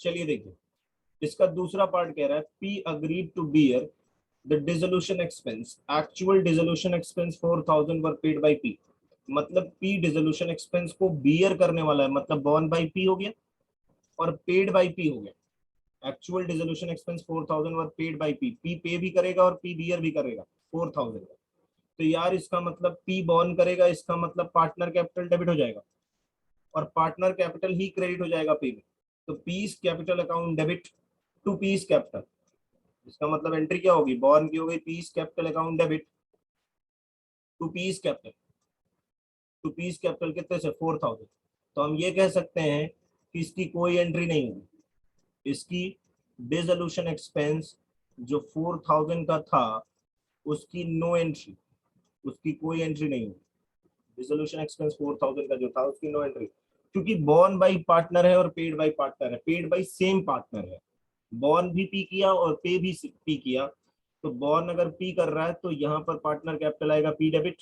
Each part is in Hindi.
चलिए देखिए, इसका दूसरा पार्ट कह रहा है P agreed to bear the dissolution expense, actual dissolution expense 4000 were paid by P. मतलब पी डिसोल्यूशन एक्सपेंस को बियर करने वाला है, मतलब बॉर्न बाय पी हो गया और पेड बाय पी हो गया। Actual dissolution expense 4000 were paid by P, P पे भी करेगा और पी बियर भी करेगा 4000 का। तो यार इसका मतलब पी बॉर्न करेगा, इसका मतलब पार्टनर कैपिटल डेबिट हो जाएगा और पार्टनर कैपिटल ही क्रेडिट हो जाएगा पी में। तो piece capital account debit to piece capital, इसका मतलब एंट्री क्या होगी, बॉर्न की हो गई piece capital account debit to piece capital. To piece capital कितने से 4000। तो हम ये कह सकते हैं कि इसकी कोई एंट्री नहीं होगी, इसकी डिसोल्यूशन एक्सपेंस जो 4000 का था उसकी नो एंट्री, उसकी कोई एंट्री नहीं होगी। डिसोल्यूशन एक्सपेंस 4000 का जो था उसकी नो एंट्री, क्योंकि बॉर्न बाई पार्टनर है और पेड बाई पार्टनर है, पेड बाई सेम पार्टनर है। बॉर्न भी पी किया और पे भी पी किया, तो बॉर्न अगर पी कर रहा है तो यहाँ पर पार्टनर कैपिटल आएगा पी डेबिट,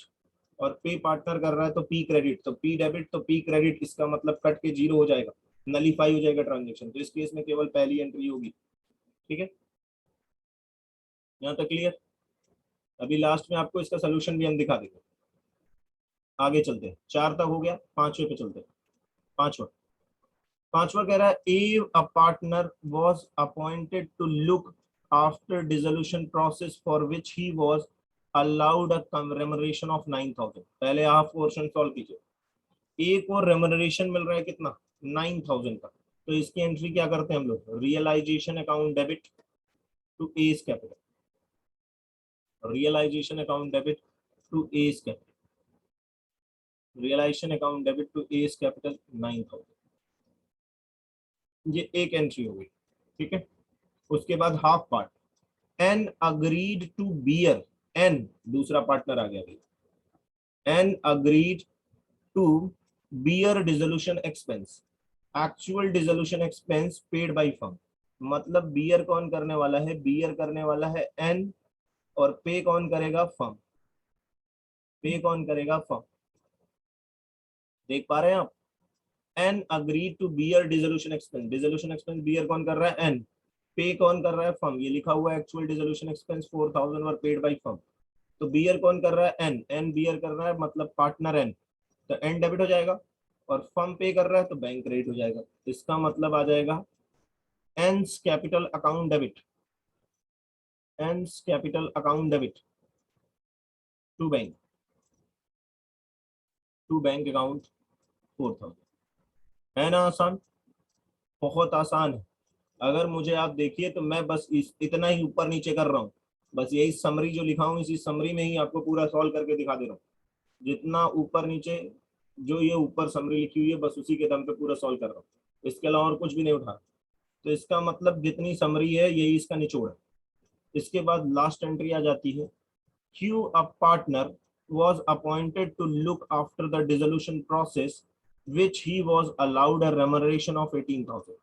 और पे पार्टनर कर रहा है तो पी क्रेडिट। तो पी डेबिट तो पी क्रेडिट, इसका मतलब कट के जीरो हो जाएगा, नलीफाई हो जाएगा ट्रांजेक्शन। तो इस केस में केवल पहली एंट्री होगी। ठीक है, यहाँ तक क्लियर। अभी लास्ट में आपको इसका सोल्यूशन भी हम दिखा देंगे। आगे चलते हैं, 4 तक हो गया, 5वें पे चलते हैं। पांचवा पांचवा कह रहा है a a partner was appointed to look after dissolution process for which he was allowed a remuneration of 9000। पहले हाफ पोर्शन सॉल्व कीजिए। ए को रेमुनरेशन मिल रहा है कितना, 9000 का। तो इसकी एंट्री क्या करते हैं हम लोग, realisation account debit to A's capital, realisation account debit to A's capital, realisation account debit to A's capital 9000। ये एक एंट्री हो गई। ठीक है, उसके बाद half part, N agreed to bear, N दूसरा पार्टनर आ गया भाई, N agreed to bear dissolution expense, actual dissolution expense paid by firm. मतलब बियर कौन करने वाला है, बियर करने वाला है एन, और पे कौन करेगा, फर्म। पे कौन करेगा, फर्म। देख पा रहे हैं आप, N agreed to bear dissolution expense, dissolution expense bear कौन कर रहा है, एन। पे कौन कर रहा है, फर्म। ये लिखा हुआ है actual dissolution expense 4000 were paid by firm. तो बियर कौन कर रहा है, एन, एन बियर कर रहा है, मतलब पार्टनर एन। तो एन डेबिट हो जाएगा और फर्म पे कर रहा है तो बैंक क्रेडिट हो जाएगा। इसका मतलब आ जाएगा A's capital account debit, A's capital account debit to bank, to bank account 4000। है ना आसान, बहुत आसान है। अगर मुझे आप देखिए तो मैं बस इतना ही ऊपर नीचे कर रहा हूँ, बस यही समरी जो लिखा हूँ इसी समरी में ही आपको पूरा सॉल्व करके दिखा दे रहा हूँ। जितना ऊपर नीचे, जो ये ऊपर समरी लिखी हुई है बस उसी के दम पे पूरा सॉल्व कर रहा हूँ, इसके अलावा और कुछ भी नहीं उठा। तो इसका मतलब जितनी समरी है यही इसका निचोड़ है। इसके बाद लास्ट एंट्री आ जाती है, Q a partner was appointed to look after the dissolution process which he was allowed a remuneration of 18,000।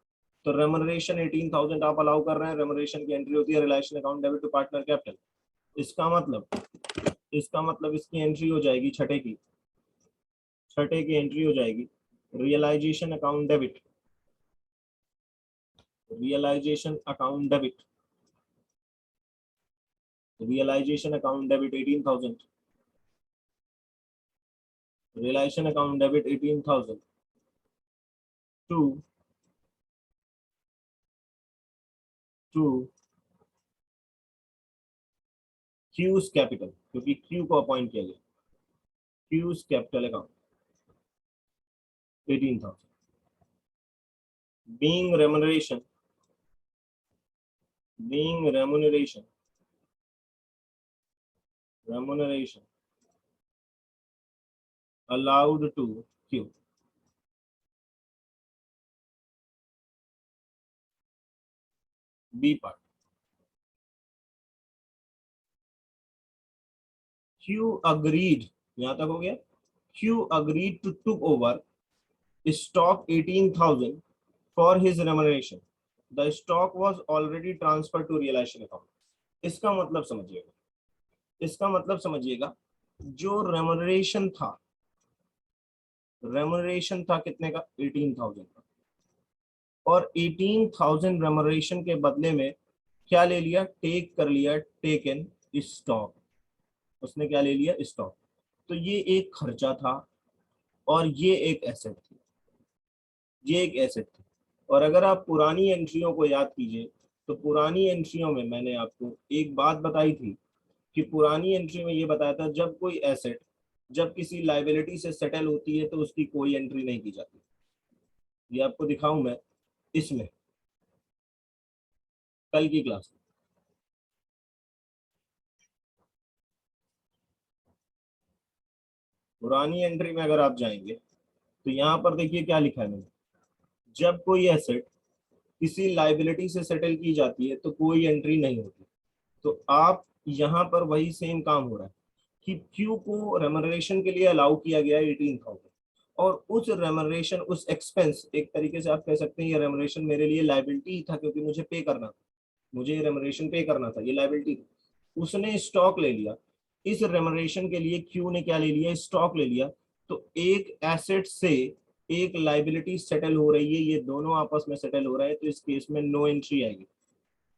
तो रेमुनरेशन 18,000 आप अलाउ कर रहे हैं, रेमुनरेशन की एंट्री होती है relation account debit to partner capital. इसका मतलब इसकी एंट्री हो जाएगी छठे की एंट्री हो जाएगी realisation account debit, realisation account debit, realisation account debit 18,000, realisation account debit 18,000 to Q's capital, क्योंकि क्यू को अपॉइंट किया गया, Q's capital account 18,000 being remuneration, being remuneration, remuneration allowed to Q। B part, Q agreed, यहां तक हो गया। Q agreed to took over stock 18,000 for his remuneration। The stock was already transferred to realization account। इसका मतलब समझिएगा, इसका मतलब समझिएगा, जो रेमुनरेशन था, रेमुनरेशन था कितने का, 18,000 का। और 18,000 रेमोरेशन के बदले में क्या ले लिया, टेक कर लिया, टेक इन स्टॉक, उसने क्या ले लिया, स्टॉक। तो ये एक खर्चा था और ये एक एसेट थी, ये एक एसेट थी। और अगर आप पुरानी एंट्रियों को याद कीजिए तो पुरानी एंट्रियों में मैंने आपको एक बात बताई थी कि पुरानी एंट्री में ये बताया था जब कोई एसेट जब किसी लाइबिलिटी से सेटल होती है तो उसकी कोई एंट्री नहीं की जाती। ये आपको दिखाऊं मैं इसमें कल की क्लास में। पुरानी एंट्री में अगर आप जाएंगे तो यहाँ पर देखिए क्या लिखा है मैंने, जब कोई एसेट किसी लाइबिलिटी से सेटल की जाती है तो कोई एंट्री नहीं होती। तो आप यहाँ पर वही सेम काम हो रहा है कि क्यू को रेमनरेशन के लिए अलाउ किया गया 18,000 और उस रेमनरेशन उस एक्सपेंस, एक तरीके से आप कह सकते हैं ये रेमनरेशन मेरे लिए लाइबिलिटी था क्योंकि मुझे पे करना था, मुझे रेमनरेशन पे करना था, ये लाइबिलिटी थी। उसने स्टॉक ले लिया, इस रेमनरेशन के लिए क्यू ने क्या ले लिया, स्टॉक ले लिया। तो एक एसेट से एक लाइबिलिटी सेटल हो रही है, ये दोनों आपस में सेटल हो रहा है, तो इस केस में नो एंट्री आएगी,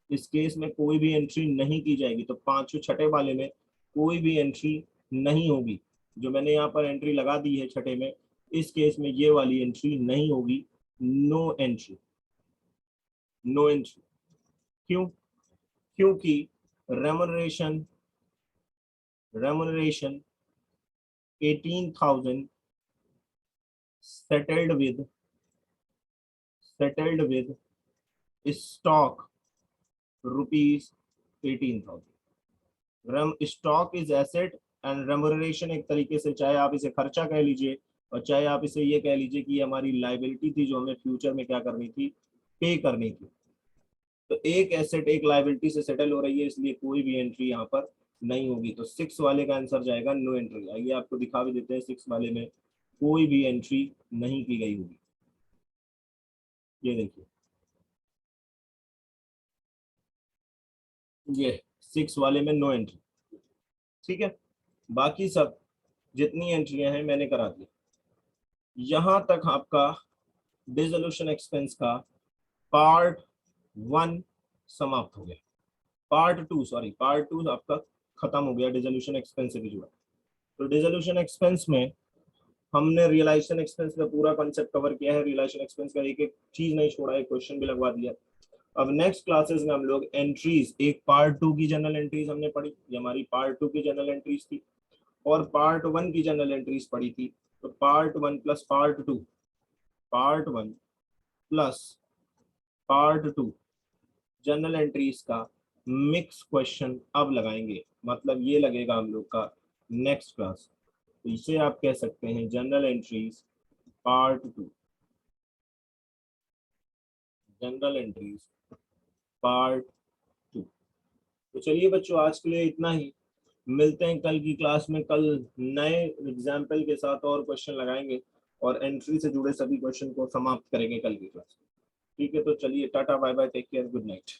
इस केस में कोई भी एंट्री नहीं की जाएगी। तो पांचवें छठे वाले में कोई भी एंट्री नहीं होगी, जो मैंने यहाँ पर एंट्री लगा दी है छठे में, इस केस में ये वाली एंट्री नहीं होगी, नो एंट्री, नो एंट्री। क्यों, क्योंकि remuneration remuneration 18,000 settled with stock rupees 18,000। रम stock is asset and remuneration एक तरीके से चाहे आप इसे खर्चा कह लीजिए और चाहे आप इसे ये कह लीजिए कि हमारी लाइबिलिटी थी जो हमें फ्यूचर में क्या करनी थी, पे करनी थी। तो एक एसेट एक लाइबिलिटी से सेटल हो रही है, इसलिए कोई भी एंट्री यहाँ पर नहीं होगी। तो 6 वाले का आंसर जाएगा नो एंट्री। आइए आपको दिखा भी देते हैं, 6 वाले में कोई भी एंट्री नहीं की गई होगी। ये देखिए, ये 6 वाले में नो एंट्री, ठीक है। बाकी सब जितनी एंट्रियां हैं मैंने करा दी। यहां तक आपका डिसोल्यूशन एक्सपेंस का पार्ट 1 समाप्त हो गया। पार्ट टू आपका खत्म हो गया डिसोल्यूशन एक्सपेंस से भी जुड़ा। तो डिसोल्यूशन एक्सपेंस में हमने रियलाइजेशन एक्सपेंस का पूरा कॉन्सेप्ट कवर किया है, रियलाइजेशन एक्सपेंस का एक एक चीज नहीं छोड़ा है, क्वेश्चन भी लगवा दिया। अब नेक्स्ट क्लासेस में हम लोग एंट्रीज, एक पार्ट 2 की जनरल एंट्रीज हमने पढ़ी, ये हमारी पार्ट 2 की जनरल एंट्रीज थी, और पार्ट 1 की जनरल एंट्रीज पढ़ी थी। तो part 1 plus part 2, part 1 plus part 2 general entries का मिक्स क्वेश्चन अब लगाएंगे, मतलब ये लगेगा हम लोग का नेक्स्ट क्लास। तो इसे आप कह सकते हैं general entries part 2, general entries part 2। तो चलिए बच्चों, आज के लिए इतना ही। मिलते हैं कल की क्लास में, कल नए एग्जाम्पल के साथ और क्वेश्चन लगाएंगे और एंट्री से जुड़े सभी क्वेश्चन को समाप्त करेंगे कल की क्लास में। ठीक है, तो चलिए tata bye bye, take care, good night.